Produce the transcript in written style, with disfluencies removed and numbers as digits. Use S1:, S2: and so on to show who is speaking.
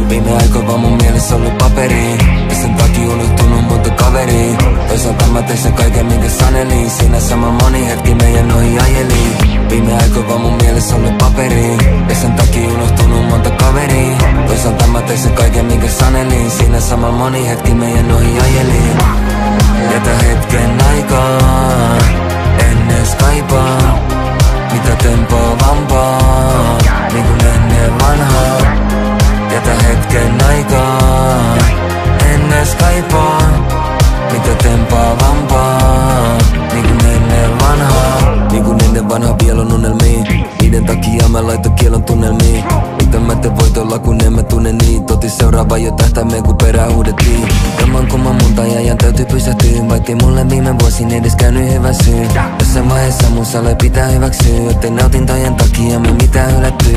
S1: Viime aikoina vaan mun mielessä ollut paperi, ja sen takia unohtunut monta kaveria. Toisaalta mä tein sen kaiken minkä sanelin, siinä sama moni hetki meidän ohi ajeli. Viime aikoina vaan mun mielessä ollut paperi, ja sen takia unohtunut monta kaveria. Toisaalta mä tein sen kaiken minkä sanelin, siinä sama moni hetki meidän ohi ajeli. Jätä hetken aikaa, ennen kaipaa mitä tempoavampaa, niinku ennen vanhaa. Jätä hetken aikaa, ennen kaipaa mitä tempoavampaa, niinku ennen vanhaa. Niinku ennen vanhaa vielä on unelmia, niiden takia mä laitan kielon tunnelmiin. Mitä mä te voit olla kun en mä tunne niin. Toti seuraava jo tähtäimeen kun perää huudettiin. Ilman kun mä multa ajan täytyy pysähtyä, vaikkei mulle viime vuosin edes käynyt hyvä syy. Jossain vaiheessa mun sale pitää hyväksyä, joten nautintojen takia me mitään hylättyy.